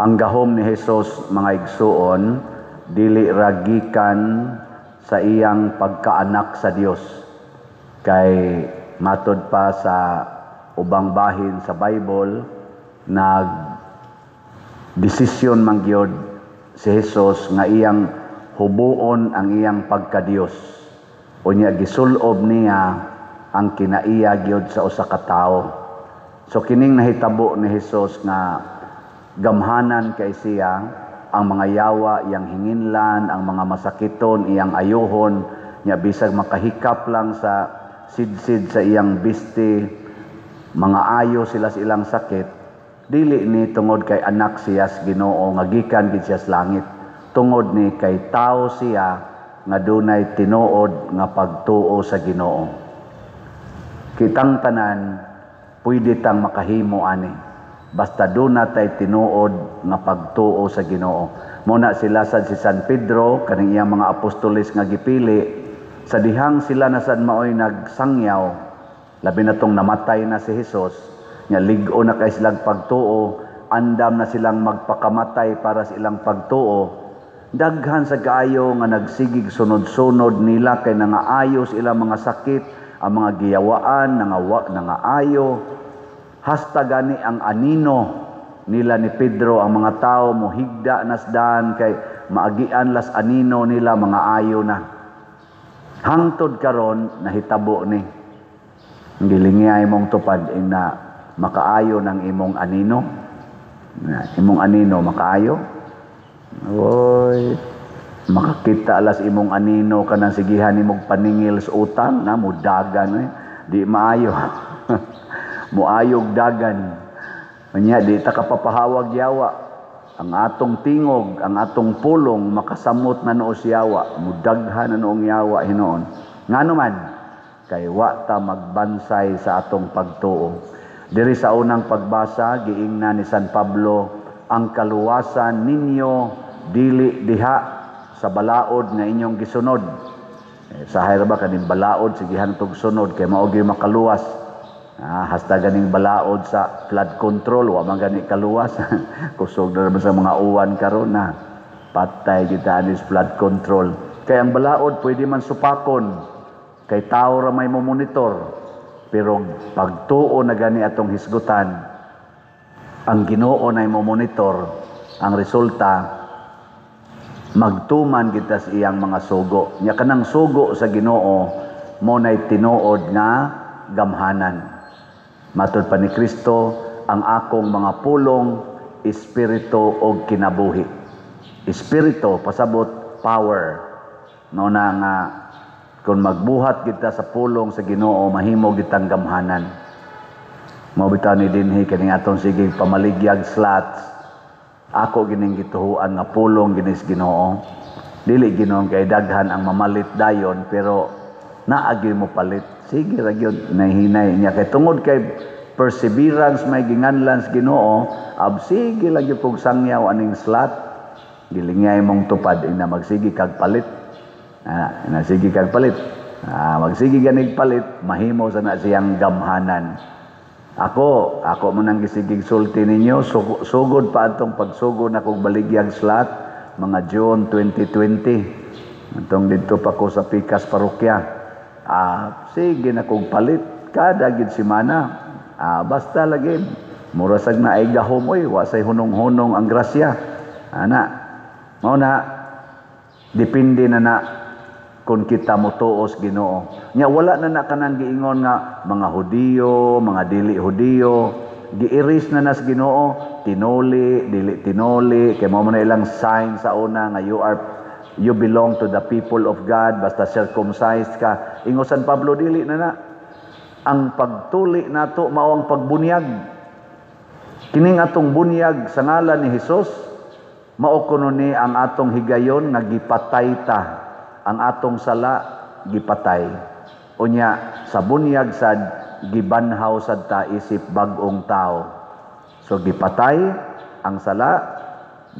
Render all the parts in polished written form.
Ang gahom ni Hesus, mga igsuon, dili ragikan sa iyang pagkaanak sa Dios. Kay matod pa sa ubang bahin sa Bible, desisyon man gyud si Hesus nga iyang hubuon ang iyang pagka-Dios. Unya gisulob niya ang kinaiya gyud sa usa ka tawo. So kining nahitabo ni Hesus nga gamhanan kay siya ang mga yawa iyang hinginlan, ang mga masakiton iyang ayuhon, nya bisag makahikap lang sa sidsid sa iyang bisti, mga ayo sila sa ilang sakit, dili ni tungod kay anak siya sa Ginoo nga gikan gid siya sa langit, tungod ni kay tao siya nga dunay tinuod nga pagtuo sa Ginoo. Kitang tanan pwede tang makahimo ani basta duna tay tinuod nga pagtuo sa Ginoo. Muna sila sad si San Pedro kaning iyang mga apostoles nga gipili, sa dihang sila na sad maoy nagsangyaw, labi na tong namatay na si Hesus, nya lig-o na kay silang pagtuo, andam na silang magpakamatay para sa ilang pagtuo. Daghan sa kaayo nga nagsigig sunod-sunod nila kay nangaayos ilang mga sakit, ang mga giyawaan nangaayo. Hasta gani ang anino nila ni Pedro, ang mga tao mo higda nasdan kay maagian las anino nila mga ayo na. Hangtod karon nahitabo ni gilingay mong tupad na makaayo ng imong anino. Imong anino makaayo. Oy, makakita alas imong anino kanang sigihan imong paningil sa utang na mudagan di maayo. Muayog dagan. Unya di ta kapapahawag yawa. Ang atong tingog, ang atong pulong makasamot na noo si yawa, mudaghan na noong yawa hinoon. Ngano man kay wa ta magbansay sa atong pagtuo. Diri sa unang pagbasa giingna ni San Pablo, ang kaluwasan ninyo dili diha sa balaod nga inyong gisunod. Sa ba kaning balaod sigihan tog sunod kay mao gyud makaluwas. Hasta ganing balaod sa flood control, wa man gani kaluwas. Kusog na sa mga uwan karon na patay kita anis flood control. Kay ang balaod pwede man supakon, kay tao ra may monitor. Pero pagtuo na gani atong hisgutan, ang Ginoo na monitor, ang resulta magtuman kita sa iyang mga sugo. Nya kanang sugo sa Ginoo mo nay tinuod nga gamhanan. Matod pa ni Kristo, ang akong mga pulong, espiritu o kinabuhi. Espiritu, pasabot, power. No na nga, kung magbuhat kita sa pulong sa Ginoo, mahimo kitang gamhanan. Mabitaw ni dinhi, kaning atong sige pamaligyag slots. Ako gining gituhuan nga pulong ginis Ginoo. Dili Ginoo kay daghan ang mamalit dayon, pero naagi mo palit. Sige ra gyud nahinay niya kay tungod kay perseverance may ginganlan sa Ginoo, sige lang gyud kog sangyaw aning slot. Gilingay mong tupad ina magsigi kag palit. Sige kag palit. Magsigi ganig palit, mahimo sa na siyang gamhanan. Ako man ang gisigig sulti ninyo, sugod pa atong pagsugod na kog baligyag slot mga June 2020. Atong dito pa ko sa Pikas Parokya. Sige na kong palit kada gid semana. Basta lagi murasag na ay gahom oy, wasay hunong-hunong ang grasya. Mao na depende na kung kita motuos Ginoo. Nya wala na kanang giingon nga mga Hudiyo, mga dili Hudiyo, giiris na nas Ginoo, tinuli, dili tinuli, kay mao man ilang sign sa una nga you belong to the people of God, basta circumcised ka. Ingo San Pablo dili na. Ang pagtuli nato mao ang pagbunyag. Kining atong bunyag sa ngalan ni Hesus, mao kuno ni ang atong higayon nga gipatay ta. Ang atong sala gipatay. Unya sa bunyag sad gibanhaw sad ta isip bag-ong tao. So gipatay ang sala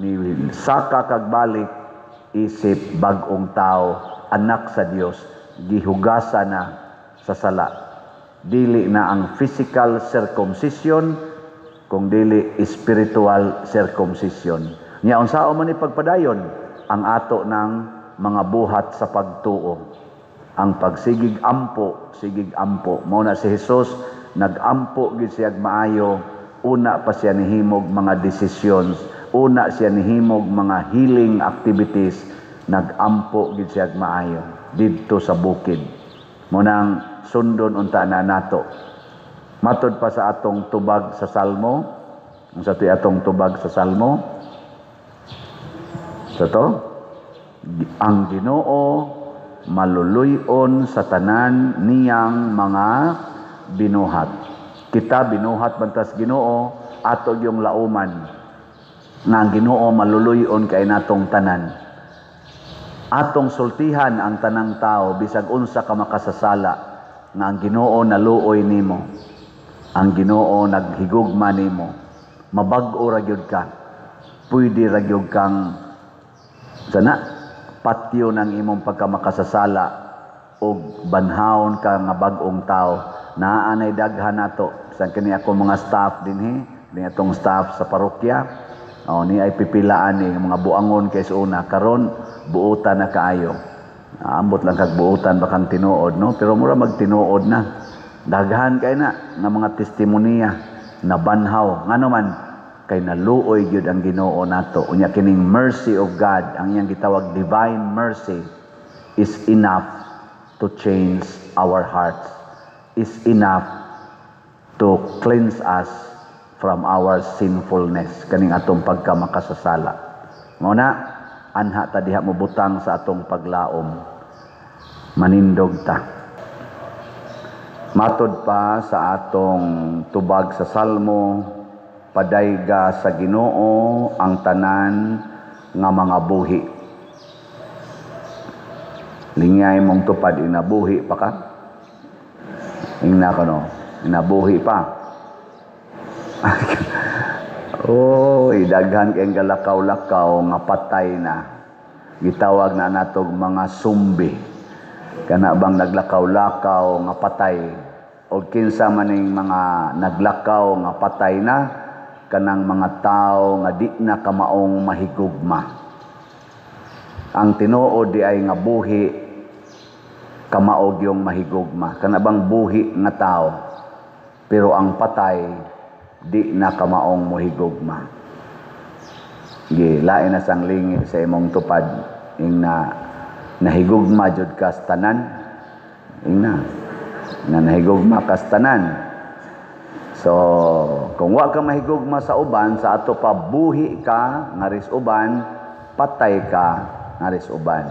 ni saka kag balik isip bag-ong tao, anak sa Dios, gihugasa na sa sala. Dili na ang physical circumcision, kung dili spiritual circumcision. Nya unsaon man ni pagpadayon ang ato ng mga buhat sa pagtuo. Ang pagsigig ampo, sigig ampo. Mao na si Jesus nagampo gid siya maayo, una pa siya nihimog mga decisions, una siya nihimog mga healing activities, nagampo gid siya maayo didto sa bukid. Mo nang sundon unta na nato. Matod pa sa atong tubag sa Salmo, ang sa atong tubag sa Salmo, sa to, ang Ginoo maluluyon sa tanan niyang mga binuhat. Kita binuhat bantas Ginoo, ato yung lauman nga ang Ginoo maluluyon kay natong tanan. Atong sultihan ang tanang tao bisag unsa ka makasasala nga ang Ginoo naluoy nimo. Ang Ginoo naghigugma nimo. Mabag-o ra gyud ka. Pwede ra gyud kang sana patio ng imong pagkamakasasala o banhawon ka nga bag-ong tao. Naanay daghan nato sa kini ako mga staff dinhi, ni atong staff sa parokya. Ni ay pipilaan ni mga buangon kay una karon buutan na kaayo. Ambot lang kag buutan bakang tinuod no, pero mura magtinuod na. Daghan kay na nga mga testimonya na banhaw ngano man kay naluoy gyud ang Ginoo nato. Unya kining mercy of God, ang iyang gitawag divine mercy, is enough to change our hearts, is enough to cleanse us from our sinfulness, kaning atong pagkamakasasala. Muna, anha ta diha mo butang sa atong paglaom, manindog ta. Matod pa sa atong tubag sa Salmo, padayga sa Ginoo ang tanan nga mga buhi. Lingay mong tupad inabuhi pa ka? Ingna ko no, inabuhi pa. Daghan kayong galakaw-lakaw nga patay na. Gitawag na natog mga sumbi. Kana bang naglakaw-lakaw nga patay o kinsa maning mga naglakaw nga patay na kanang mga tao nga di na kamaong mahigugma. Ang tinuod di ay nga buhi kamaog yung mahigugma. Kana bang buhi nga tao pero ang patay di na kamaong mahigugma. Lain na sang lingi sa imong tupad ing na nahigugma jud ka sa tanan. Ing na nahigugma ka sa tanan. So, kung wa ka mahigugma sa uban, sa ato pa buhi ka, ngaris uban, patay ka, ngaris uban.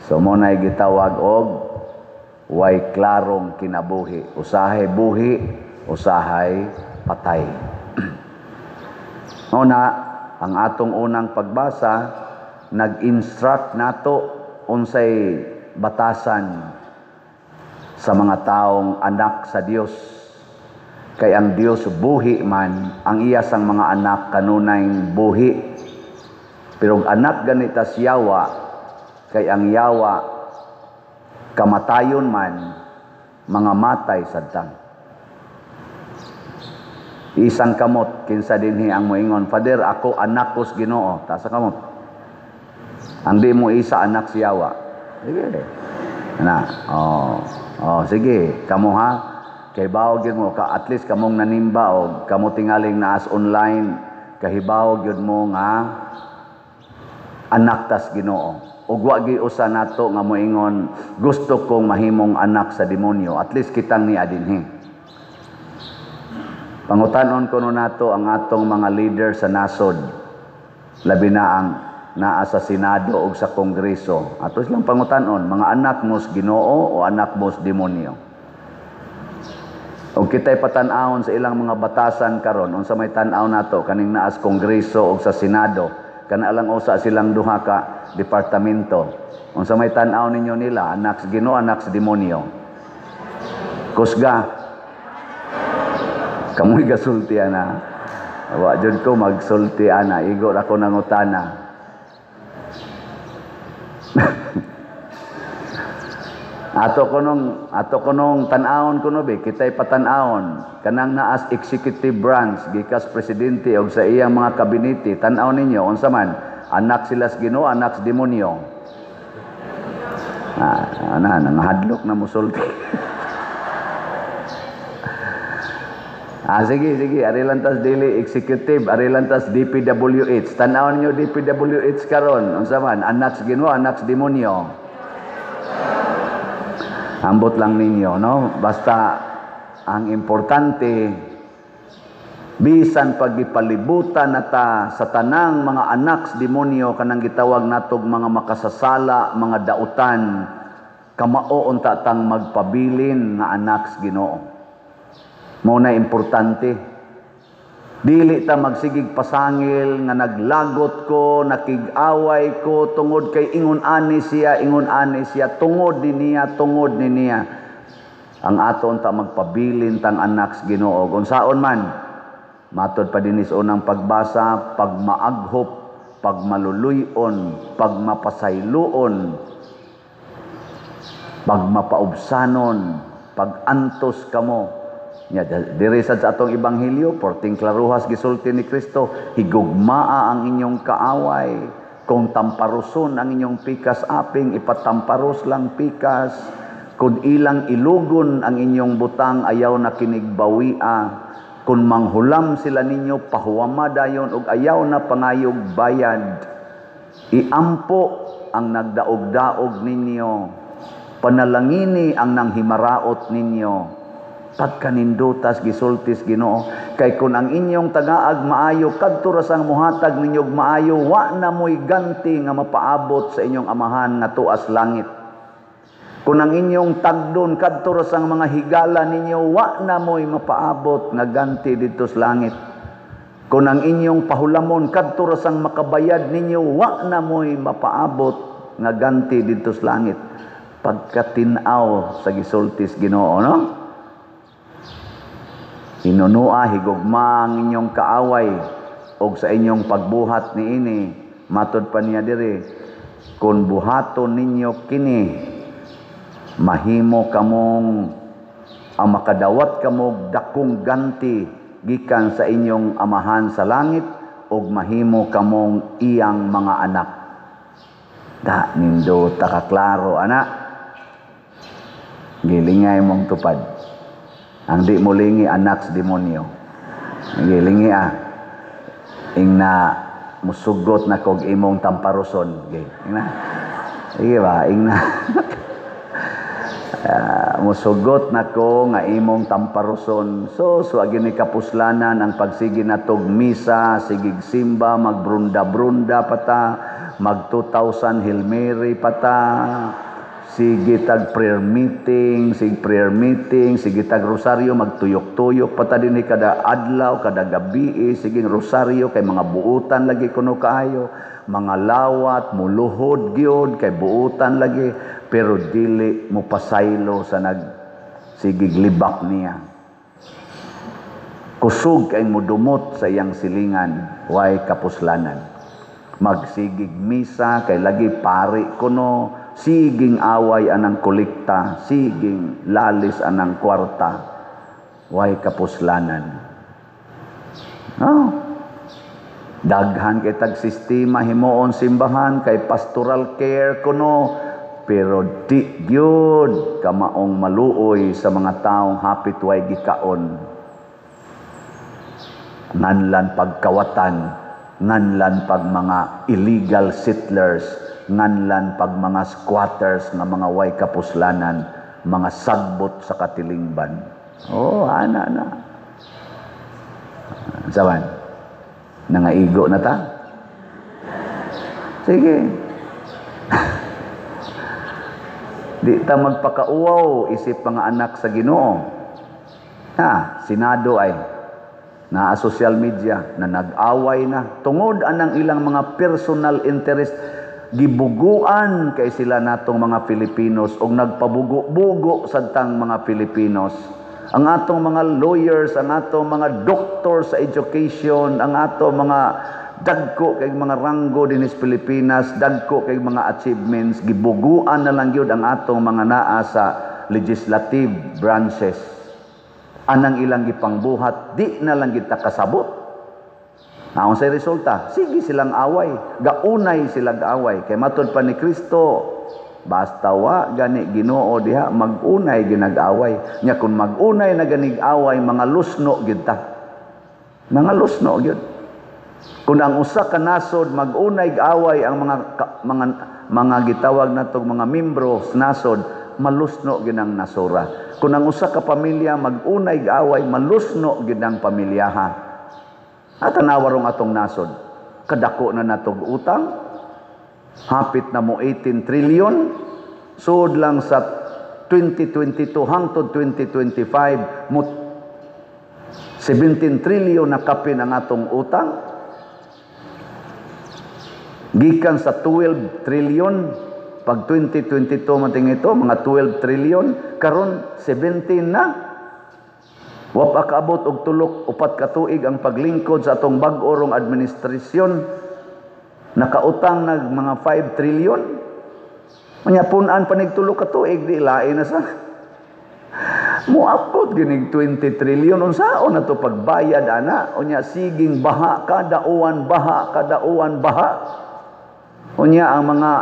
So, mo na'y gitawag og way klarong kinabuhi. Usahay buhi, usahay patay. Una, ang atong unang pagbasa, nag-instruct nato unsay batasan sa mga taong anak sa Dios. Kay ang Dios buhi man, ang iya sang mga anak kanunay buhi. Pero anak ganita si Yawa, kay ang Yawa kamatayon man, mga matay sadtang. Isang kamot, kinsa dinhi ang moingon, Father, ako anak kos Ginoo. Tasa kamot. Ang di mo isa anak si Yawa. Sige. Sige, kamo ha. Kay bawag yun mo, at least kamong nanimba o kamo tingaling naas online, kahibawag yun mo nga anak tas Ginoo. O wagi usa nato nga moingon, gusto kong mahimong anak sa demonyo. At least kitang ni adinhi. Pangutanon ko no nato ang atong mga leader sa nasod. Labi na ang naa sa Senado o sa Kongreso. Ato silang pangutanon, mga anak mos Ginoo o anak mos demonyo. O kita'y patanawon sa ilang mga batasan karon, unsa may tanaw nato kaning naas Kongreso o sa Senado, kana lang usa silang duha ka departamento. Unsa may tanaw ninyo nila, anak sa Ginoo, anak sa demonyo. Kusga. Kamoy gasulti ana. Wa jud ko magsulti ana, igo ra ko nangutana. Ato kunong tan-awon kuno be, kitay patan-awon kanang naas executive branch gikas presidente og sa iyang mga kabinete, tan-aw ninyo unsa man anak sila sa Ginoo, anak sa demonyo. Nangahadlok na musulti. Sige, ari lantas dili executive, ari lantas DPWH. Tan-aw ninyo DPWH karon, unsa man anak sa Ginoo, anak sa demonyo. Ambot lang ninyo, no? Basta ang importante, bisan pagipalibutan nata sa tanang mga anak sa demonyo kanang gitawag natog mga makasasala, mga dautan, kamao unta tang magpabilin nga anak sa Ginoo. Mao na importante. Dili ta magsigig pasangil nga naglagot ko, nakig-away ko tungod kay ingon ani siya, tungod ni niya. Ang aton ta magpabilin tang anak sa Ginoo. Unsaon man, matod pa dinis unang pagbasa, pagmaaghop, pagmaluluyon, pagmapasayloon, pagmapaubsanon, pagantos kamo. Diri sad sa atong ebanghelyo, porting klaruhas gisulti ni Kristo, higugmaa ang inyong kaaway. Kung tamparuson ang inyong pikas aping, ipatamparos lang pikas. Kung ilang ilugon ang inyong butang, ayaw na kinigbawia. Kung manghulam sila ninyo, pahuwama dayon, ug ayaw na pangayog bayad. Iampo ang nagdaog-daog ninyo. Panalangini ang nanghimaraot ninyo. Pagkanindutas gisultis Ginoo, kay kun ang inyong tagaag maayo kadto ra sang muhatag ninyog maayo, wa na moy ganti nga mapaabot sa inyong amahan nga tuas langit. Kun ang inyong tagdon kadto ra sang mga higala ninyo, wa na moy mapaabot nga ganti didto sa langit. Kun ang inyong pahulamon kadto ra sang makabayad ninyo, wa na moy mapaabot nga ganti didto sa langit. Pagkatinaw sa gisultis Ginoo, no? Hinunua, higugma ang inyong kaaway o sa inyong pagbuhat niini. Matod pa niya diri, kung buhaton ninyo kini, mahimo kamong ang makadawat kamog dakong ganti gikan sa inyong amahan sa langit o mahimo kamong iyang mga anak. Da, nindo takaklaro, anak. Gilingay mong tupad. Ang di mulingi anak sa demonyo. Gilingi ing na musugot na kog imong tamparuson. Sige ba? Ing na musugot na ko nga imong tamparuson. So agin ni kapuslanan ang pagsigi natog misa, sigig simba, magbrunda-brunda pata, mag 2,000 Hail Mary pata. Sige tag prayer meeting, sige tag rosaryo, magtuyok-tuyok pata din kada adlaw, kada gabi, sige rosaryo kay mga buutan lagi kuno kaayo, mga lawat, muluhod gyud kay buutan lagi, pero dili mo pasaylo sa sigig libak niya. Kusog kay mudumot sa iyang silingan, way kapuslanan. Magsigig misa kay lagi pari kuno, siging away anang kolekta, siging lalis anang kwarta, way kapuslanan. Daghan kay tag sistema himuon simbahan kay pastoral care kuno, pero di gyud kamaong maluoy sa mga taong hapit way gikaon. Nganlan pagkawatan, nganlan pag mga illegal settlers, nganlan pag mga squatters nga mga way kapuslanan, mga sagbot sa katilingban. Ana. Saban, nangaigo na ta? Sige. Di ta magpakauwaw isip mga anak sa Ginoo. Senado ay na social media na nag-away na tungod anang ilang mga personal interest, gibuguan kay sila natong mga Filipinos og nagpabugo-bugo sadtang mga Filipinos. Ang atong mga lawyers, ang atong mga doctors sa education, ang atong mga dagko kay mga ranggo dinis Pilipinas, dagko kay mga achievements, gibuguan na lang yun ang atong mga naa sa legislative branches. Anang ilang gipangbuhat, di na lang kita kasabot. Naon sa resulta, sige silang away, gaunay silang away. Kay matod pa ni Kristo, basta wa gani Ginoo diha magunay ginag-away. Nya kung magunay na ganig-away, mga lusno gyud ta. Mga lusno gyud. Kung ang usa ka nasod magunay away ang mga gitawag natong mga membro sa nasod, malusno gyud ang nasura. Kung ang usa ka pamilya magunay away, malusno gyud ang pamilyaha. At tanawarong atong nasod, kadako na natog utang, hapit na mo 18 trillion, sud lang sa 2022 hangtod 2025, mo 17 trillion na kapin ang atong utang, gikan sa 12 trillion, pag 2022 mating ito, mga 12 trillion, karon 17 na. Wa pa kaabot og tulok upat ka tuig ang paglingkod sa atong bag-orong administrasyon, nakautang nag mga 5 trillion. Unya punan pa nig tulo ka tuig, di lain na sa muapot ginig 20 trillion unsaon na to pagbayad ana. Unya siging baha kada uwan baha. Unya ang mga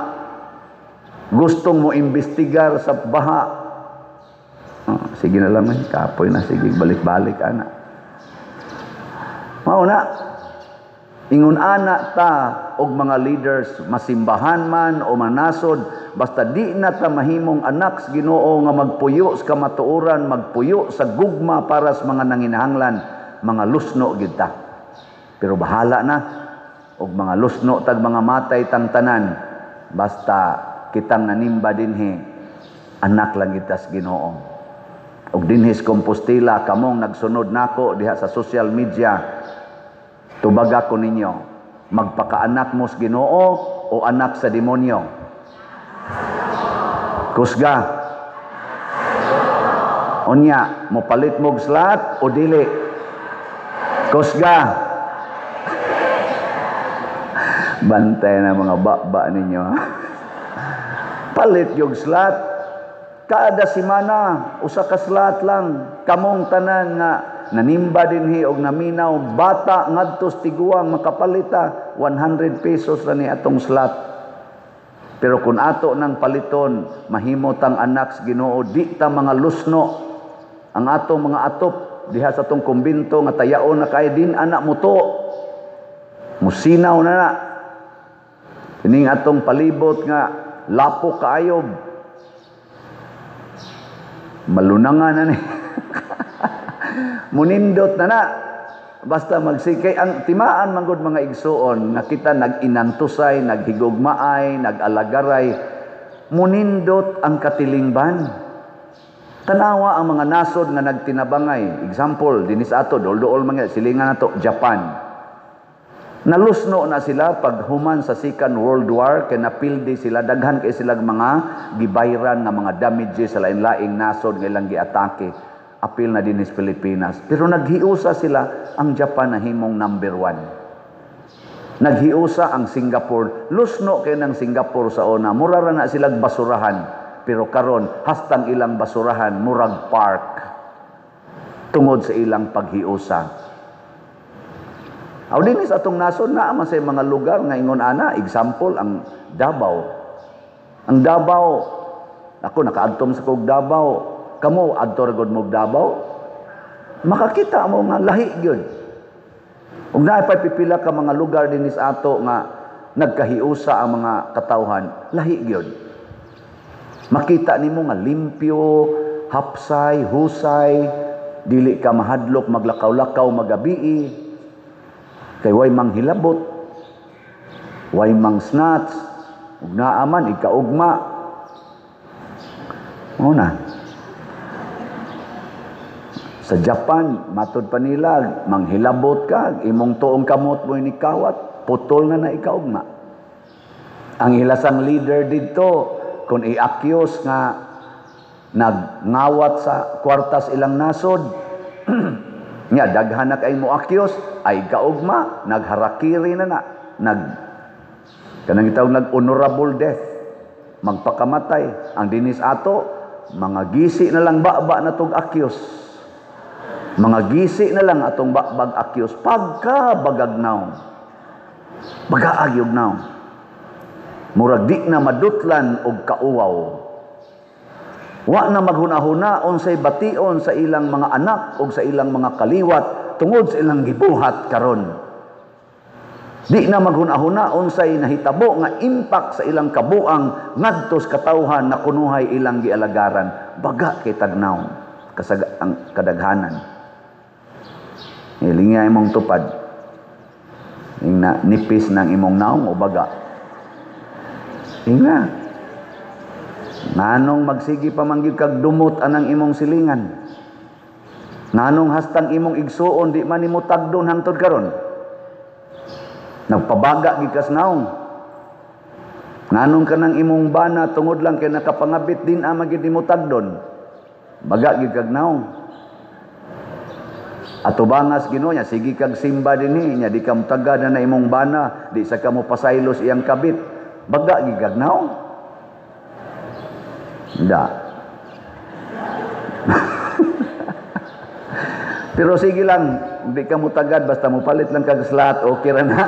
gustong mo imbestigar sa baha, sige na lang, kapoy na, sige, balik-balik, ana. Mauna, ingon ana ta, og mga leaders, masimbahan man o manasod, basta di na ta mahimong anak sa Ginoo nga magpuyo sa kamatuoran, magpuyo sa gugma para sa mga nanginahanglan, mga lusno gid ta. Pero bahala na, og mga lusno tag mga matay tang tanan, basta kitang nanimba dinhi, anak lang kita sa Ginoo. Og dinhis Compostela, kamong nagsunod nako diha sa social media, tubaga ko ninyo, magpakaanak mo sa Ginoo o anak sa demonyo? Kusga. Unya, mo palit mo slat o dili? Kusga. Bantay na mga baba ninyo. Palit yung slat. Kada semana, usa ka slat lang, kamong tanan nga nanimba dinhi og naminaw, bata ngadto tiguang makapalita, 100 pesos ra ni atong slat. Pero kung ato nang paliton, mahimot ang anak sa Ginoo, di ta mga lusno. Ang atong mga atop diha sa atong kumbinto nga tayaon na kay din anak muto. Musinaw na na. Kining atong palibot nga lapo kaayob. Malunangan na ni. Munindot na. Basta magsikay. Ang timaan manggod mga igsuon, nakita nag-inantusay, naghigugmaay, nag-alagaray. Munindot ang katilingban. Tanawa ang mga nasod nga nagtinabangay. Example, dinis ato, dool-dool mga silingan nato, Japan. Nalusno na sila pag human sa Second World War, kaya napildi sila, daghan kay silang mga gibayran nga mga damages sa lain-laing nasod nga ilang giatake. Apil na din sa Pilipinas. Pero naghiusa sila, ang Japan na himong number 1. Naghiusa ang Singapore. Lusno kay ng Singapore sa una. Murara na silang basurahan. Pero karon hastang ilang basurahan, murag park. Tungod sa ilang paghiusa. Aw dinis atong nasod na man sa mga lugar nga ingon ana, example ang Davao. Ang Davao, ako nakaadtom sa kog Davao. Kamo adto ra gud mo Davao. Makakita mo nga lahi gyud. Ug naay pipila ka mga lugar dinis ato nga nagkahiusa ang mga katawhan, lahi gyud. Makita nimo nga limpyo, hapsay, husay, dili ka mahadlok maglakaw-lakaw magabii. Kay way mang hilabot, way mang snatch, ug naaman ikaugma. Una. Sa Japan, matod pa nila, manghilabot ka, imong tuong kamot mo inikawat, putol na ikaugma. Ang ilasang leader dito, kung i-accuse nga nagnawat sa kwartas ilang nasod, Nga daghan na kay moakyos ay kaugma nagharakiri na kanang itawag nag-honorable death, magpakamatay. Ang dinis ato, mga gisi na lang baba na tong akyos. Mga gisi na lang atong bag akyos pagka bagagnaw. Bagaagyog naw. Murag di na madutlan og kauwaw. Wa na maghuna-hunaon say bation sa ilang mga anak o sa ilang mga kaliwat tungod sa ilang gibuhat karon. Di na maghuna-hunaon say nahitabo nga impact sa ilang kabuang ngadto sa katawhan na kunuhay ilang gialagaran. Baga kay tagnaw ang kadaghanan. Ilingay imong tupad. Ingna nipis ng imong naong o baga. Ingna. Nganong magsigi pa mangyud kag dumot anang imong silingan. Nganong hastang imong igsuon di man nimo tagdon hangtod karon. Nagpabaga gikas naong. Nganong kanang imong bana tungod lang kay nakapangabit din amagid nimo tagdon. Baga gid kag naong. Ato bangas Ginoo nya sige kag simba dinhi nya di ka mutagad na imong bana di sa kamo pasaylos iyang kabit. Baga gid kag naong. Da. Pero sige lang, hindi ka mo tagad, basta mo palit lang kag slot, okay ra na.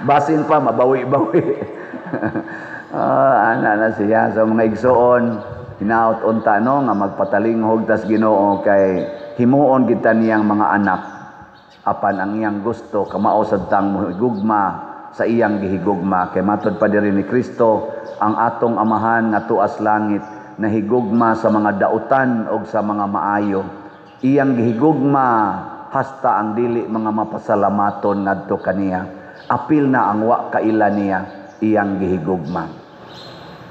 Basin pa, mabawi-bawi. Ana na siya. So mga igsoon, hinaot unta no, nga magpatalinghog tas Ginoo kay himuon kita niyang mga anak. Apan ang iyang gusto, kamao sad tang mohigugma sa iyang gihigugma. Kay matod pa diri ni Kristo, ang atong amahan nga tuas langit, nahigugma sa mga dautan o sa mga maayo. Iyang gihigugma hasta ang dili mga mapasalamaton ngadto kaniya. Apil na ang wa kaila niya iyang gihigugma.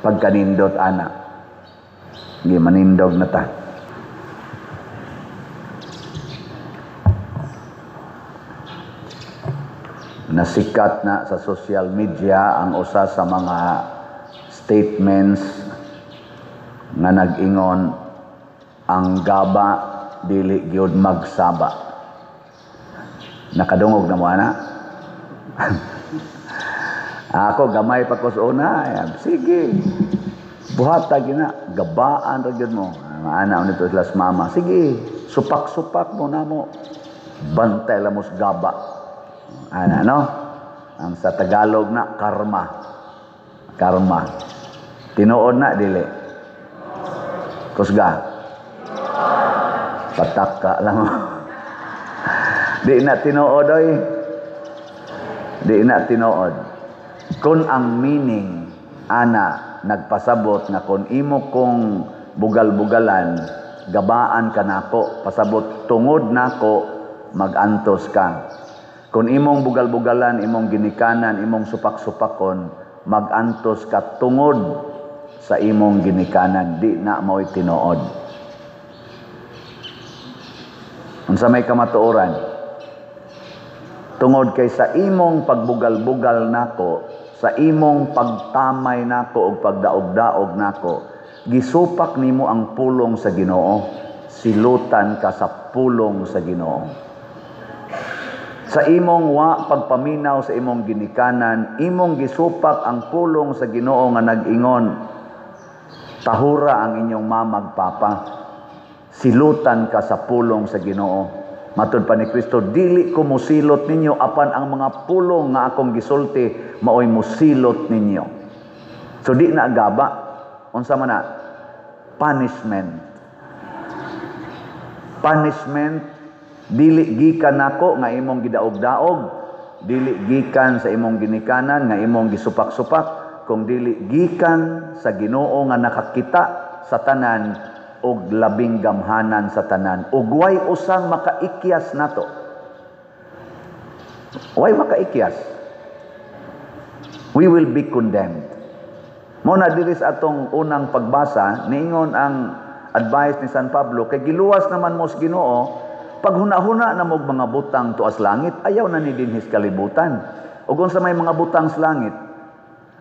Pagkanindot ana. Gi manindog na ta. Nasikat na sa social media ang usa sa mga statements nga nag-ingon ang gaba dili gyud magsaba. Nakadungog na mo ana. Ako gamay pa ko sa una, sige. Buhata gina, gabaan ra gyud mo. Ana unito las mama. Sige, supak-supak mo na mo. Bantay lamos gaba. Ana no? Ang sa Tagalog na karma. Karma. Tinuod na dili. Kusga. Patak ka lang. Di na tinuod oy. Di na tinuod. Kung ang meaning ana nagpasabot na kung imo kong bugal-bugalan, gabaan ka nako, pasabot tungod nako, magantos ka. Kung imong bugal-bugalan, imong ginikanan, imong supak-supakon, magantos ka tungod sa imong ginikanan, di na mo'y tinuod. Unsa may kamatuoran? Tungod kay sa imong pagbugal-bugal nako, sa imong pagtamay nako o pagdaog-daog nako, gisupak nimo ang pulong sa Ginoo, silutan ka sa pulong sa Ginoo. Sa imong wa pagpaminaw sa imong ginikanan, imong gisupak ang pulong sa Ginoo nga nag-ingon, tahura ang inyong mamagpapa, silutan ka sa pulong sa Ginoo. Matod pa ni Kristo, dili ko musilot ninyo apan ang mga pulong nga akong gisulti maoy musilot ninyo. So di na gaba, unsa man na? Punishment. Punishment, dili gikan nako nga imong gidaog-daog, dili gikan sa imong ginikanan nga imong gisupak-supak, kung dili gikan sa Ginoo nga nakakita sa tanan og labing gamhanan sa tanan, ug way usang makaikyas nato. Way makaikyas. We will be condemned. Mo na diri sa atong unang pagbasa, niingon ang advice ni San Pablo, kay giluwas naman mo sa Ginoo, pag huna-huna na mo mga butang tuas langit, ayaw na ni dinhis kalibutan. Ug unsa may mga butang sa langit,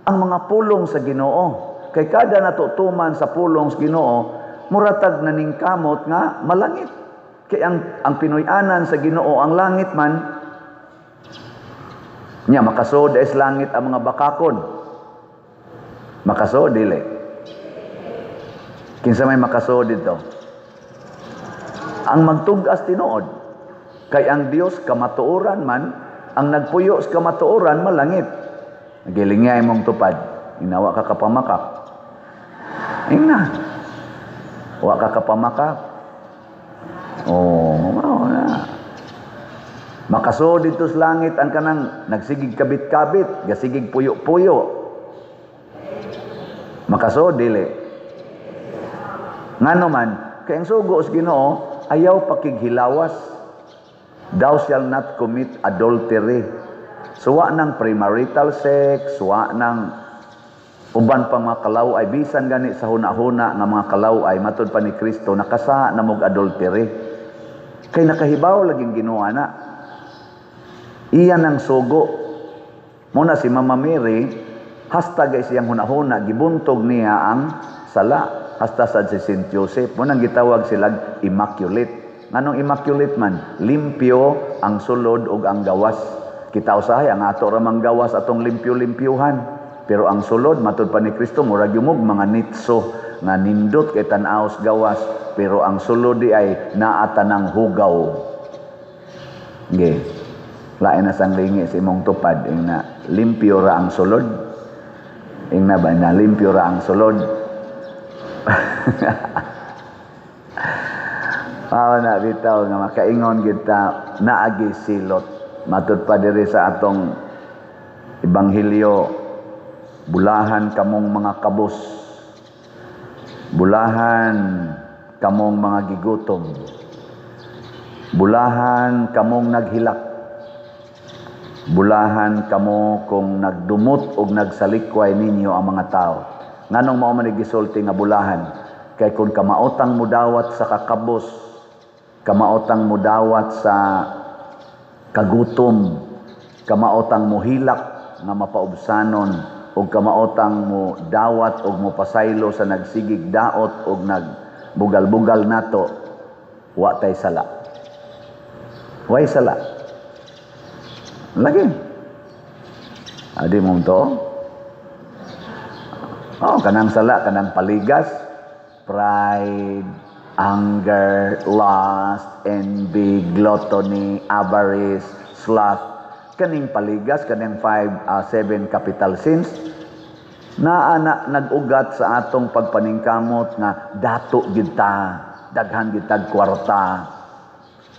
ang mga pulong sa Ginoo. Kay kada natutuman sa pulong sa Ginoo, muratag na ning kamot nga malangit. Kaya ang pinuy-anan sa Ginoo ang langit man, nya makasod is langit ang mga bakakon. Makasod dili. Kinsa may makasod dito? Ang magtugas tinuod. Kay ang Dios kamatuoran man, ang nagpuyo sa kamatuoran malangit. Nagilingay mong tupad. Inawa ka kapamakak. Ina. Wa ka kapamakak. Mao na. Makasod dito sa langit ang kanang nagsigig kabit-kabit, gasigig puyo-puyo. Makasod dili. Ngano man, kay ang sugo sa Ginoo ayaw pakighilawas. Thou shall not commit adultery. So wa nang premarital sex, wa nang uban pang mga kalaway, bisan gani sa huna-huna nga mga kalaway matud pa ni Kristo nakasa na mog adultery. Kay nakahibaw laging Ginoo na. Iyan ang sugo. Muna si Mama Mary, hasta guys siyang huna-huna, gibuntog niya ang sala. Hasta sa si Saint Joseph. Munang gitawag silang immaculate. Nganong immaculate man? Limpyo ang sulod ug ang gawas. Kita usahay, ang ato ramang gawas atong limpyo-limpyuhan. Pero ang sulod, matud pa ni Kristo, murag yumog mga nitso nga nindot kay tan-aos gawas. Pero ang sulod di ay naata ng hugaw. Okay. Lain na sang lingi si mong tupad ing na limpyo ra ang sulod. Ing na ba na limpyo ra ang sulod. Na bitaw nga makaingon kita naagi silot. Matud pa diri sa atong ebanghelyo, bulahan kamong mga kabus. Bulahan kamong mga gigutom. Bulahan kamong naghilak. Bulahan kamo kung nagdumot o nagsalikway ninyo ang mga tao. Nganong mao man gisulti nga bulahan? Kay kung kamaotang mudawat sa kakabos, kamaotang mudawat sa kagutom, kamaotang muhilak nga mapaubsanon, o kamaotang mo dawat o mo pasaylo sa nagsigig daot o nagbugal-bugal nato, wa tay sala. Way sala. Lagi. Adi mo to? Kanang sala, kanang paligas, pride, anger, lust, envy, gluttony, avarice, sloth. Kaning paligas, kaning 7 capital sins, na nag-ugat sa atong pagpaningkamot nga dato gid ta, daghan gid tag kwarta.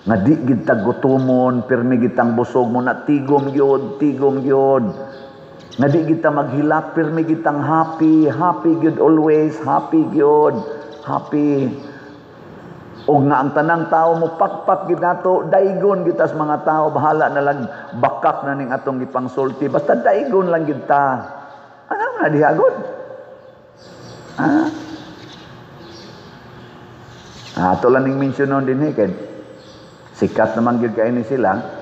Nga di gid tag gutomon, pirmi gid tang busog mo na tigom gyud. Nga di gid ta maghilak, pirmi gid tang happy gyud always, happy gyud, happy. O nga ang tanang tao mo pakpak gid nato, daigon gid tas mga tao, bahala na lang bakak na ning atong gipangsulti, basta daigon lang gid ta. Ano na dihagod? Ato lang ning mensyonon din kay sikat naman gyud kay ni sila.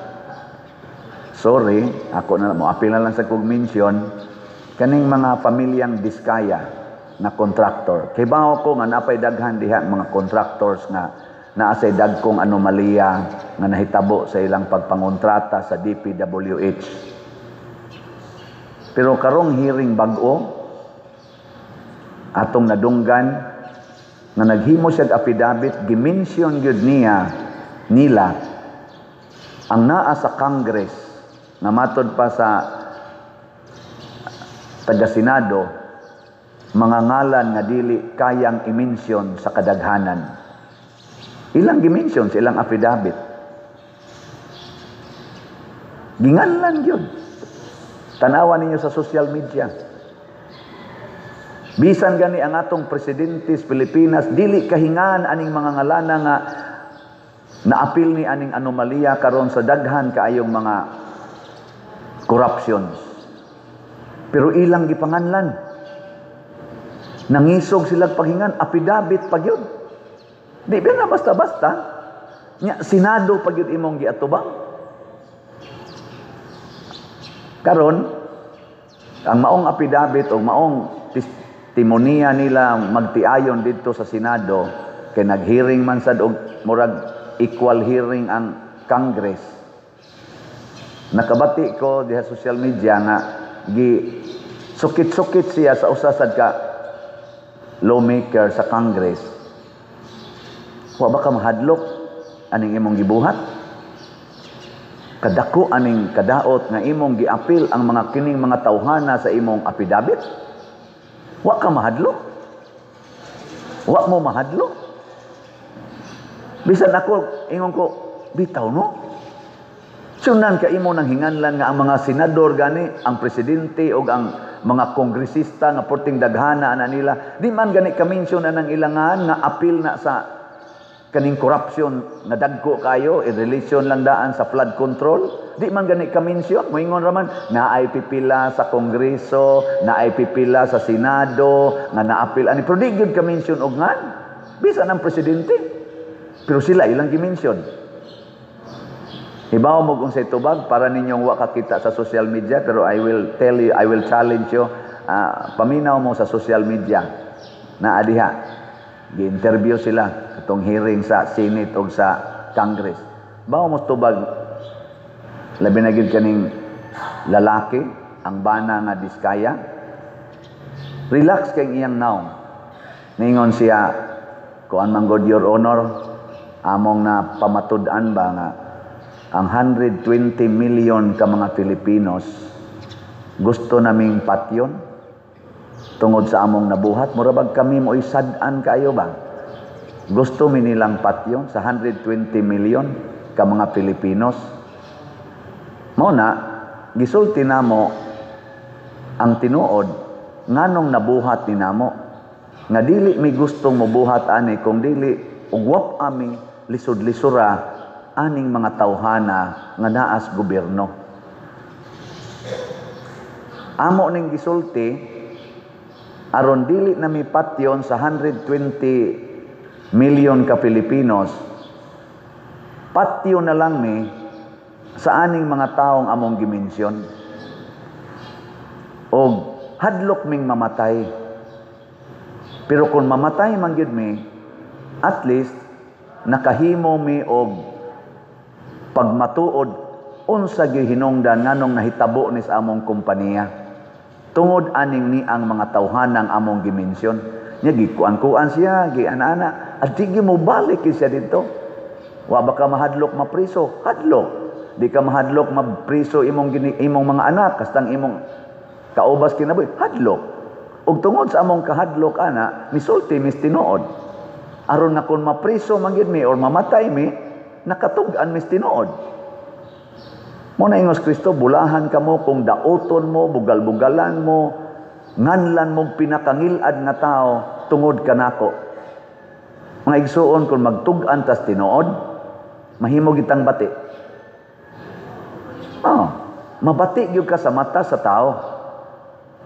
Sorry, ako na mo apil na lang sa kog mention kaning mga pamilyang Diskaya na contractor. Kay bawo ko nga napay daghan diha mga contractors nga naa say dagkong anomalya nga nahitabo sa ilang pagpangontrata sa DPWH. Pero karong hearing bag-o atong nadunggan nga naghimo siya affidavit, gimension gyud nila ang naa sa Congress na matod pa sa taga-Senado, mga ngalan nga dili kayang i-mention sa kadaghanan. Ilang gi-mention sa ilang affidavit. Ginganlan yun. Tanawan ninyo sa social media. Bisan gani ang atong presidente sa Pilipinas, dili kahingan aning mga ngalana nga naapil ni aning anomalya karon sa daghan kaayong mga corruptions. Pero ilang gipanganlan. Nangisog sila paghingan, affidavit pa gyud. Di ba na basta-basta? Nya Senado pa gyud imong giatubang. Karon ang maong affidavit o maong testimonya nila magtiayon dito sa Senado kay naghearing man sad og murag equal hearing ang Congress. Nakabati ko diha social media nga sukit-sukit siya sa usasad ka lawmaker sa Congress. Wa ba ka mahadlok aning imong gibuhat? Kadako aning kadaot nga imong giapil ang mga kining mga tawhana sa imong apidabit? Wa ka mahadlok? Wa mo mahadlok? Bisan ako, ingon ko, bitaw no? Sunan ka imo nang hinganlan nga ang mga senador gani, ang presidente o ang mga kongresista nga porting daghana ana nila, di man gani ka-mention anang ilangan nga apil na sa kaning corruption nga dagko kayo in relation lang daan sa flood control. Di man gani ka-mention, moingon raman naay pipila sa kongreso, naay pipila sa senado nga naapil ani, pero di gyud ka-mention og ngan bisan ang presidente. Pero sila ilang gi-mention. Hibaw mo kung sa tubag para ninyong wa kakita sa social media, pero I will tell you, I will challenge you, paminaw mo sa social media na adiha gi-interview sila katong hearing sa Senate o sa Congress. Bawo mo tubag labi na gid kaning lalaki ang bana nga Diskaya, relax kay iyang naong ningon siya kuan man god your honor, among na pamatud-an ba nga ang 120 million ka mga Filipinos gusto naming patyon tungod sa among nabuhat. Murabag kami mo isad-an kayo ba? Gusto mi nilang patyon sa 120 million ka mga Filipinos. Mao na gisulti namo ang tinuod nganong nabuhat ni namo nga dili mi gustong mobuhat ani kung dili ugwap ami lisod-lisura aning mga tawhana nga naas gobyerno. Amo ning gisulti aron dili na mi patyon sa 120 million ka Pilipinos, patyon na lang mi sa aning mga taong among gimensyon. Og hadlok ming mamatay. Pero kung mamatay man gyud mi, at least nakahimo mi og pagmatuod unsa gyud hinungdan nganong nahitabo ni sa among kompanya tungod aning ni ang mga tawhanang among gimensyon. Nya gikuan-kuan siya, giana-ana, at di mo balik siya dito. Wa ba ka mahadlok mapriso? Hadlok. Di ka mahadlok mapriso imong mga anak kastang imong kaubas kinabuhi? Hadlok. Ug tungod sa among kahadlok ana, misulti mis tinuod. Aron nga kun mapriso man gyud mi or mamatay mi, nakatug-an mis tinuod. Muna ingos Kristo, bulahan ka mo kung daoton mo, bugal-bugalan mo, nganlan mo pinakangilad nga tao tungod kanako. Mga igsuon, kung magtug-an tas tinuod, mahimo gitang bati. Mabati gyud ka sa mata sa tao.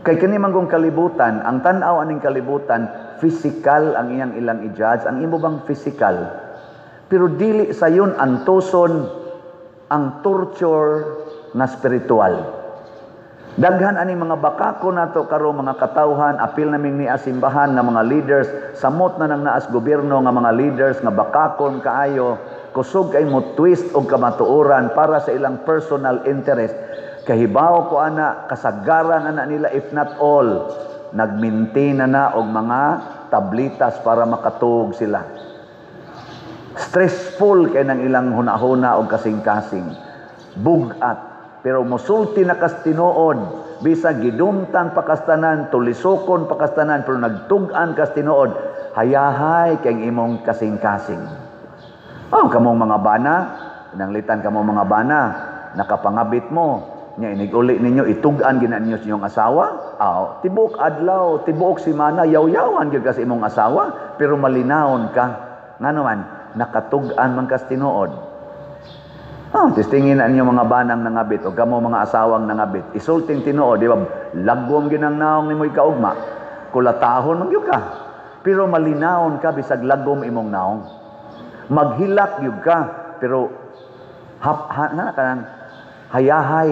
Kay kini manggong kalibutan, ang tan-aw aning kalibutan, physical ang iyang ilang i-judge, ang imo bang physical? Pero dili sa yun antuson ang torture na spiritual. Daghan ani mga bakako nato karon mga katawhan, apil naming ni asimbahan nga mga leaders, samot na nang naas gobyerno nga mga leaders nga bakakon kaayo, kusog kay mo twist og kamatuoran para sa ilang personal interest. Kahibaw ko ana kasagaran ana nila if not all nag-maintain na og mga tablitas para makatuog sila. Stressful kay nang ilang hunahuna o kasing-kasing. Bugat. Pero musulti na kastinood. Bisa gidumtan pakastanan, tulisokon pakastanan, pero nagtugan kastinood. Hayahay kay imong kasing-kasing. Kamong mga bana, nanglitan kamong mga bana, nakapangabit mo. Nya iniguli ninyo, itugan gina ninyo sa inyong asawa. Tibok adlaw, tibok simana, yaw-yawan gyud ka sa imong asawa, pero malinawon ka. Ngano man, nakatugan man kas tinuod. Tistingin na ninyo mga banang nangabit o kamo mga asawang nangabit. Isulting tinuod, di ba? Lagom ginang naong ni mo ikaugma. Kulatahon man gyud ka. Pero malinawon ka bisag lagom imong naong. Maghilak gyud ka, pero kanang hayahay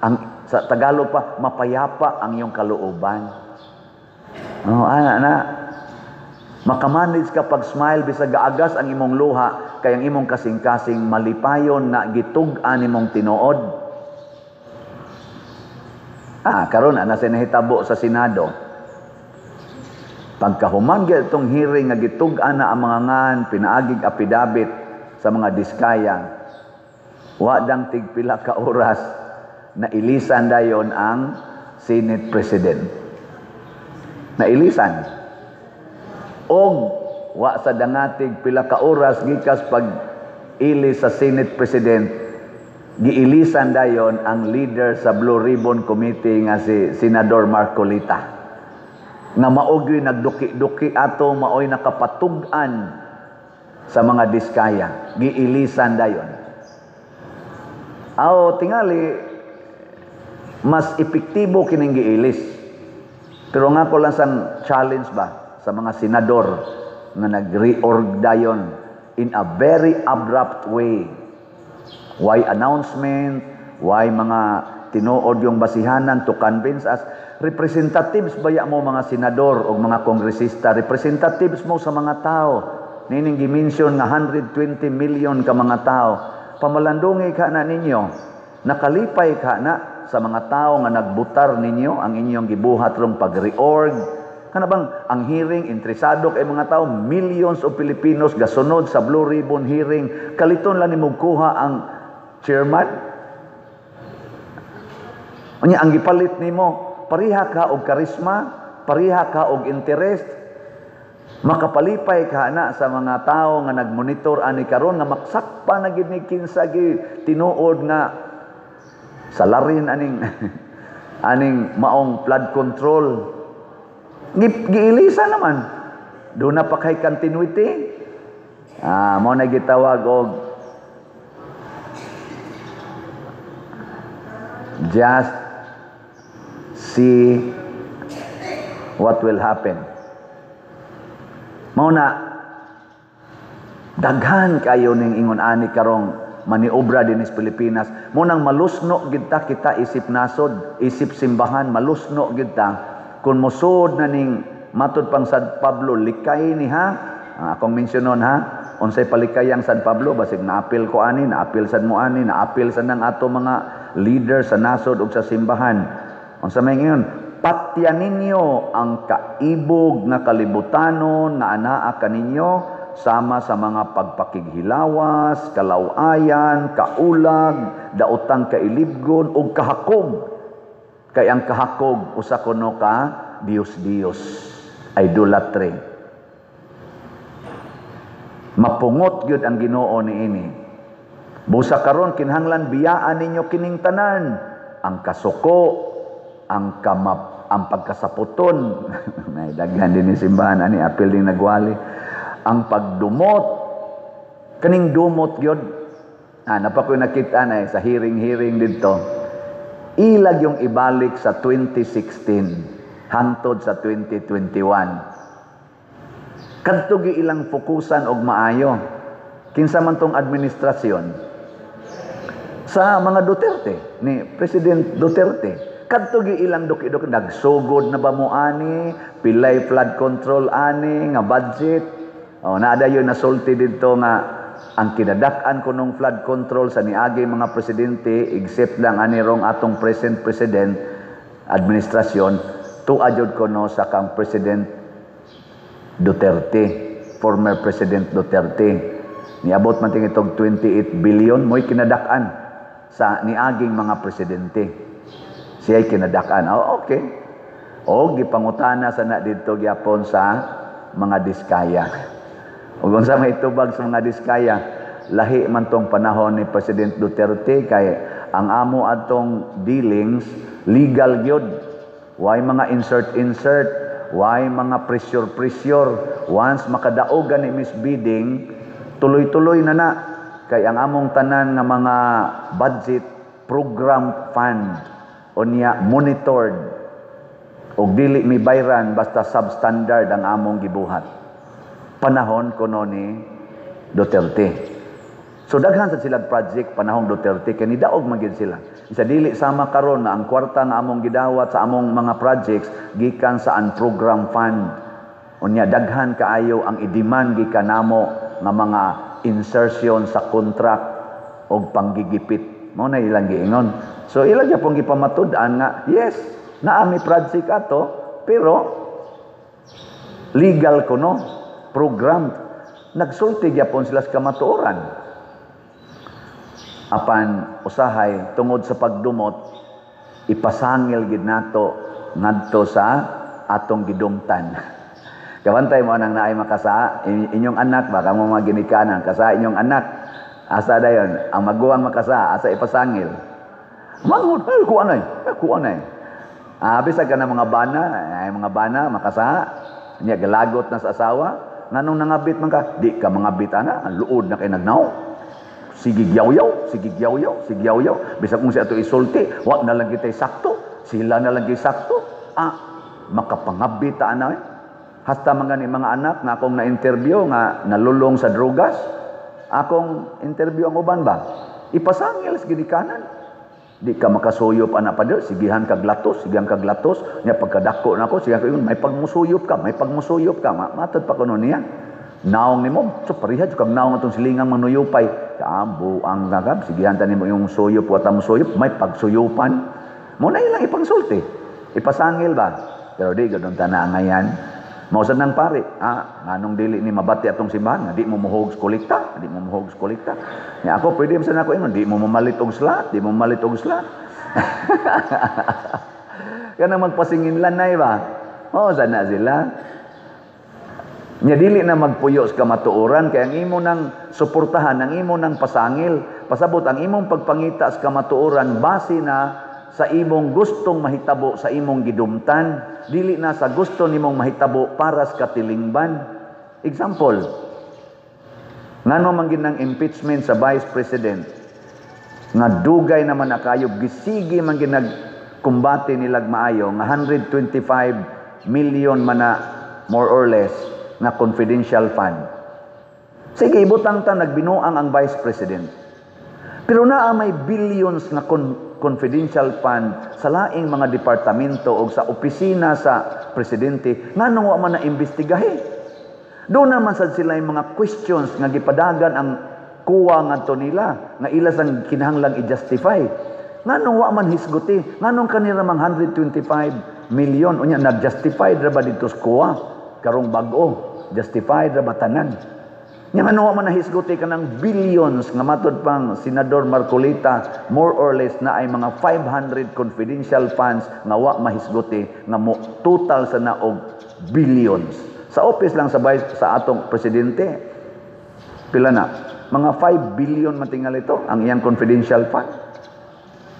ang sa Tagalog pa mapayapa ang iyong kalooban. Makamanage ka pag smile bisag gaagas ang imong luha kay ang imong kasing-kasing malipayon na gitug-an imong tinuod. Karon na sinahitabo sa Senado. Pagkahuman gyud itong hearing nga gitug-an na ang mga ngan pinaagig apidabit sa mga diskaya. Wa dang tigpila ka oras na ilisan dayon ang Senate President. Na ilisan. Og wa sa dangatig pila ka oras gikas pag ili sa Senate President, giilisan dayon ang leader sa Blue Ribbon Committee nga si Senador Marcolita. Nga maogy nagduki-duki ato maoy nakapatug-an sa mga diskaya. Giilisan dayon. Tingali mas epektibo kining giilis. Pero nga ko lang sang challenge ba sa mga senador na nag-reorg dayon in a very abrupt way. Why announcement? Why mga tinuod yung basihanan to convince us? Representatives baya mo mga senador o mga kongresista? Representatives mo sa mga tao. Nining gimension nga 120 million ka mga tao. Pamalandungi ka na ninyo. Nakalipay ka na sa mga tao nga nagbutar ninyo ang inyong gibuhat rong pag-reorg. Kana bang ang hearing interesado kay mga tao, millions of Filipinos gasunod sa Blue Ribbon hearing, kaliton lang nimo kuha ang chairman. Unya ang gipalit nimo, pariha ka og karisma, pariha ka og interest. Makapalipay ka na sa mga tao nga nagmonitor ani karon nga maksakpa na gid ni kinsa gi tinuod nga salarin aning aning maong flood control. Giilisa naman. Doon na pa kay continuity. Mo na gitawag og just see what will happen. Mo na daghan kayo ning ingon ani karong maniobra din sa Pilipinas. Mo nang malusno gid ta kita isip nasod, isip simbahan, malusno gid ta. Kung musod na ning matud pang San Pablo, likay ni ha. Akong mensyonon ha. Unsay palikayang San Pablo, basig naapil ko ani, naapil sad mo ani, naapil sad nang ato mga leader sa nasod ug sa simbahan. Unsa may ngayon? Patyan ninyo ang kaibog nga kalibutanon nga anaa kaninyo sama sa mga pagpakighilawas, kalawayan, kaulag, daotang kailibgon ug kahakog. Kay ang kahakog usa kuno ka Dios-Dios, idolatry. Mapungot gyud ang Ginoo niini. Busa karon kinahanglan biyaan ninyo kining tanan, ang kasuko, ang pagkasaputon. May daghan din ni simbahan ani apil din nagwali. Ang pagdumot, kaning dumot gyud. Napa ko nakita na sa hearing dito. Ilag yung ibalik sa 2016 hangtod sa 2021. Kadto gi ilang fokusan og maayo. Kinsa man tong administrasyon sa mga Duterte ni President Duterte. Kadto gi ilang duki-duki nagsugod na ba mo ani, pilay flood control ani nga budget. Naada yun nasulti dito nga ang kinadak-an ko nung flood control sa niagi mga presidente, except lang anirong atong present president administrasyon, tuadjod ko no sa kang President Duterte, former President Duterte. Niabot man ting itong 28 billion, mo'y kinadak-an sa niaging mga presidente. Siya'y kinadak-an. Okay. Gipangutana sa na dito gyapon sa mga diskaya. Ug unsa may tubag sa mga diskaya, lahi man tong panahon ni President Duterte kay ang amo atong dealings legal gyud. Why mga insert, why mga pressure. Once makadaogan ni misbidding, tuloy-tuloy na kay ang among tanan nga mga budget program fund unya monitored ug dili mi bayran basta substandard ang among gibuhat. Panahon kuno ni Duterte. So daghan sa silang project panahong Duterte kay nidaog man gyud sila. Isa dili sama karon na ang kwarta nga among gidawat sa among mga projects gikan sa unprogram fund. Unya daghan kaayo ang i-demand gikanamo nga mga insertion sa contract og panggigipit. Mao na ilang giingon. So ilang gyapon gipamatud-an nga yes, naa mi project ato pero legal kuno, program. Nagsulti gyapon sila sa kamatuoran. Apan usahay tungod sa pagdumot, ipasangil gid nato ngadto sa atong gidumtan. Kabantay mo nang naay makasa inyong anak ba kamo mga ginikanan kasa inyong anak asa dayon ang maguwang makasa asa ipasangil. Manghod ko anay. Bisag ka na mga bana makasa nya galagot na sa asawa nganong nangabit man ka di ka mangabit ana ang luod na kay nagnaw. Sige gyaw-yaw. Bisag kung siya ito isulti, wag na lang kita'y sakto. Sila na lang kita'y sakto. Makapangabit ta na. Hasta mga ni mga anak nga akong na-interview nga nalulong sa drugas. Akong interview ang uban ba? Ipasangil sa ginikanan. Di ka makasuyop anak pa doon. Sigihan kag latos. Nya pagkadako na ako, sigihan ko yun, may pagmusuyop ka. Matod pa ko nun niya. Naong nimo, so parihad kag naong atong silingang manuyupay. Kaabo ang gagab, sigihan ta nimo yung suyop wa ta musuyop, may pagsuyupan. Mo na ilang ipangsulti. Ipasangil ba? Pero di gadon ta na ngayan. Mausad nang pare, nganong dili ni mabati atong simbahan, nga di mo muhog sa kolekta. Nya ako pwede man sa nako ingon, di mo mamalit og slot. Kana magpasingin lanay ba? Sana sila. Nya dili na magpuyo sa kamatuoran kay ang imo nang suportahan, ang imo nang pasangil, pasabot ang imong pagpangita sa kamatuoran base na sa imong gustong mahitabo sa imong gidumtan, dili na sa gusto nimong mahitabo para sa katilingban. Example, ngano man ginang impeachment sa Vice President nga dugay naman na kayo gisigi man ginag kumbate nilag maayo nga 125 million man na more or less na confidential fund. Sige, ibutang ta nagbinuang ang Vice President. Pero naa may billions na confidential fund sa laing mga departamento o sa opisina sa presidente nganong wa man na imbestigahe. Doon naman sad sila yung mga questions nga gipadagan ang kuwa ngadto nila nga ila sang kinahanglang i-justify. Nganong wa man hisguti? Nganong kanira mang 125 million unya nag-justify ra ba dito sa kuwa? Karong bag-o justified ra batanan. Nya ano man nahisguti ka ng billions nga matod pang Senador Marcolita, more or less na ay mga 500 confidential funds nga wa mahisguti nga mo total sa naog billions. Sa office lang sa atong presidente pila na? Mga 5 billion matingal ito ang iyang confidential fund.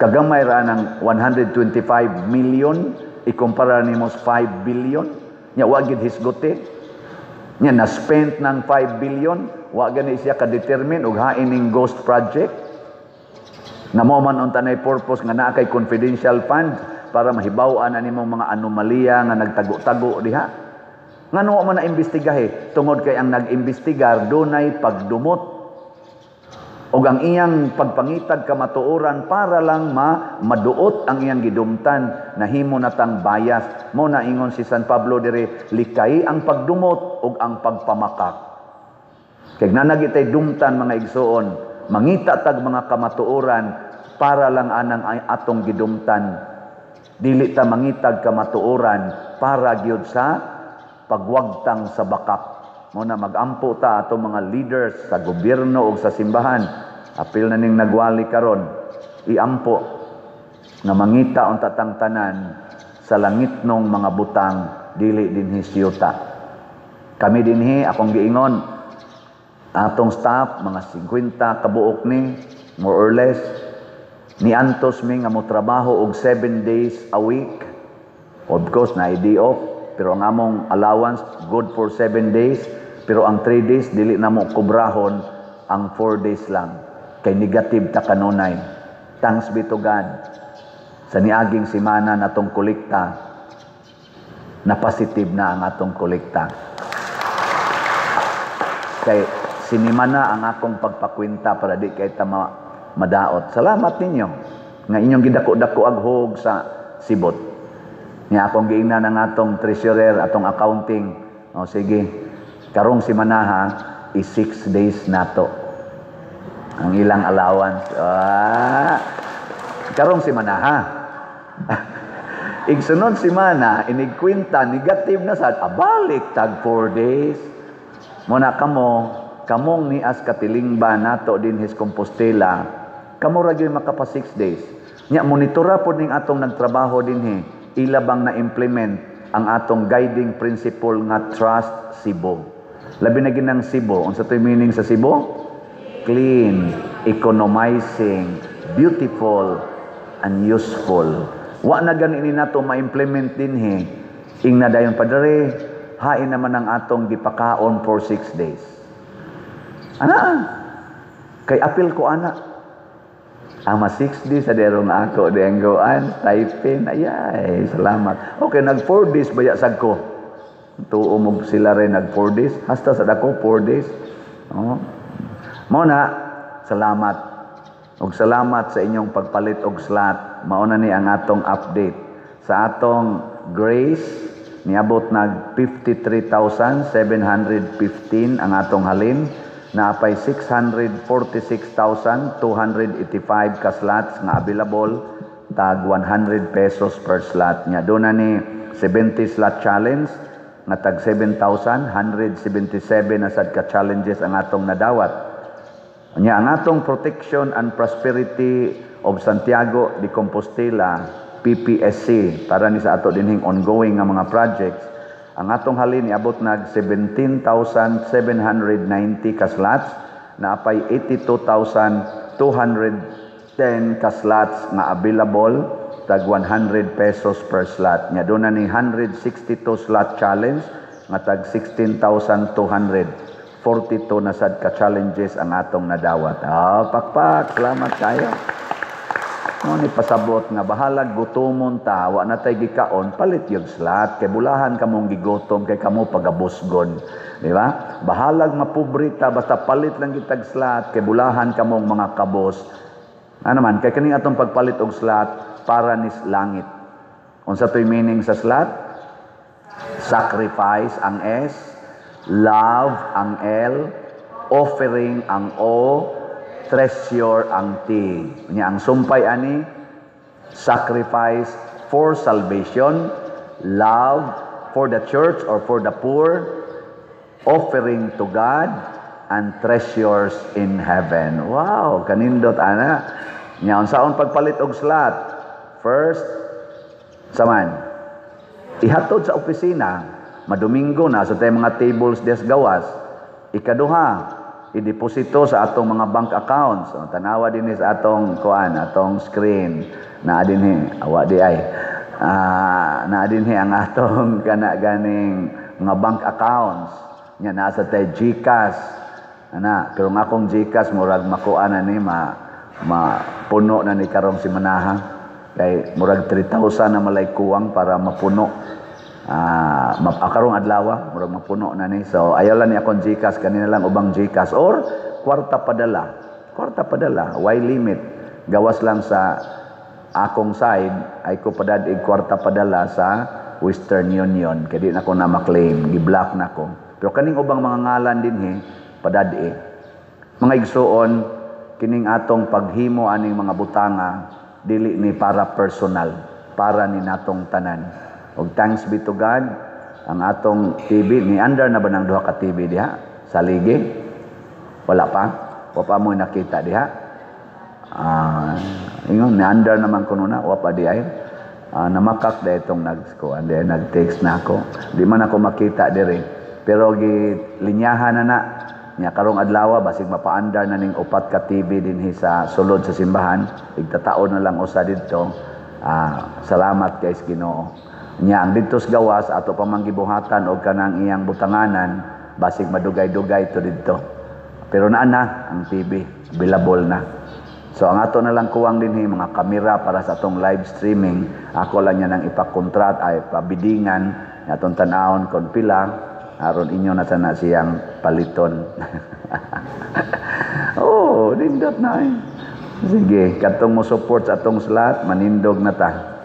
Kagamay ra ng 125 million ikumpara nimo sa 5 billion. Nya wa gid hisguti. Nya na-spent ng 5 billion, wa gani siya ka-determine og hain ning ghost project. Na mo man unta nay purpose nga naa kay confidential fund para mahibaw-an animong mga anomalya nga nagtago-tago diha. Ngano man na imbestigahe tungod kay ang nag-imbestigar dunay pagdumot og ang iyang pagpangitag kamatuoran para lang maduot ang iyang gidumtan nahimo natang bias. Mo na ingon si San Pablo dire, likay ang pagdumot og ang pagpamakak. Kay nanagitay dumtan mga igsoon, mangita tag mga kamatuoran para lang anang atong gidumtan. Dili ta mangitag kamatuoran para gyud sa pagwagtang sa bakak. Muna magampo ta atong mga leaders sa gobyerno o sa simbahan. Apil na ning nagwali karon, iampo na mangita ang tatang tanan sa langitnong mga butang dili dinhi siyuta. Kami dinhi akong giingon atong staff mga 50 kabuok ni more or less ni antos mi nga mo trabaho og 7 days a week. Of course na day off pero ang among allowance good for 7 days. Pero ang 3 days, dili na mo kubrahon ang 4 days lang. Kay negative ta kanunay. Thanks be to God. Sa niaging simana natong kolekta, na positive na ang atong kolekta. Kay sinimana ang akong pagpakwenta para di kay ta madaot. Salamat ninyo. Nga inyong gidako-dako aghog sa sibot. Nga akong giingnan ang atong treasurer, atong accounting, O sige, karong si Manaha is 6 days nato. Ang ilang allowance. Karong si Manaha. Igsunod si Mana, inigkwinta, negative na sad, abalik tag 4 days. Muna kamong ni as katilingba nato din his Compostela, kamo ra gyud makapa 6 days. Nya monitora pod ning atong nagtrabaho dinhi, ila bang na implement ang atong guiding principle nga trust Cebu. Labi na ginang Cebu, unsa toy meaning sa Cebu? Clean, economizing, beautiful, and useful. Wa na gani nato ma-implement dinhi. Ing na dayon padare, hain naman ang atong gipakaon for 6 days. Kay apil ko ama 6 days sa derong ako denggoan typing ayay salamat. Okay, nag 4 days baya sad ko. Tuo mo sila rin nag 4 days hasta sa dako 4 days. Mao na salamat. Og salamat sa inyong pagpalit og slot. Mao na ni ang atong update sa atong grace niabot nag 53,715 ang atong halin. Naapay 646,285 ka slots nga available, tag 100 pesos per slot. Nya doon na ni 70 slot challenge nga tag 7,177 na sad ka challenges ang atong nadawat. Nya ang atong Protection and Prosperity of Santiago de Compostela PPSC para ni sa ato dinhing ongoing nga mga projects. Ang atong halin niabot nag 17,790 ka slots, naapay 82,210 ka slots nga available, tag 100 pesos per slot. Nya doon na ni 162 slot challenge nga tag 16,242 na sad ka challenges ang atong nadawat. Pakpak, salamat kayo. No, ni pasabot nga bahalag gutomon ta, wa na tay gikaon, palit yung slot kay bulahan kamong gigotom kay kamo pagabusgon, di ba? Bahalag mapobrita basta palit lang gitag slot kay bulahan kamong mga kabos. Ano man kay kaning atong pagpalit og slot para ni langit. Unsa toy meaning sa slot? Sacrifice ang S, love ang L, offering ang O, treasure ang T. Nya ang sumpay ani, sacrifice for salvation, love for the church or for the poor, offering to God, and treasures in heaven. Wow, kanindot ana. Nya unsaon pagpalit og slot? First, saman, ihatod sa opisina, madomingo na sa tay mga tables des gawas. Ikaduha, i-deposito sa atong mga bank accounts. Tanawa din sa atong atong screen na dinhi awa di ay na dinhi ang atong kana ganing mga bank accounts. Nya nasa tay GCash pero ng akong GCash murag makuan na ni puno na ni karong si Manaha kay murag 3,000 na malay kuwang para mapuno. Karong adlaw murag mapuno na ni, so ayaw lang ni akong GCash, kanina lang ubang GCash or kwarta padala, why limit, gawas lang sa akong side ay ko padadig kwarta padala sa Western Union kay di na ko na maklaim, gi-block na ko. Pero kaning ubang mga ngalan dinhi padadi mga igsuon, kining atong paghimo aning mga butanga dili ni para personal, para ni natong tanan. Og thanks be to God, ang atong TV, ni under na ba ng duha ka TV diha? Sa ligi? Wala pa? Wa pa mo nakita diha? Ingon, ni under naman ko nuna, wa pa di ay. Namakak da itong nag-text na ako. Di man ako makita diri. Pero gilinyahan na Nya karong adlaw, basig mapa-under na ning upat ka TV dinhi sa sulod sa simbahan. Igtataon na lang usa didto. Salamat guys Ginoo. Nya ang didto sa gawas ato pa manggibuhatan og kanang iyang butanganan basig madugay-dugay to didto. Pero naa na ang TV, available na. So ang ato na lang kuwang dinhi mga kamera para sa atong live streaming. Ako lang yan ang ipakontrat ay pabidingan atong tan-awon kon pila aron inyo na sana siyang paliton. Nindot na eh. Sige, katong mo support sa atong slot, manindog na ta.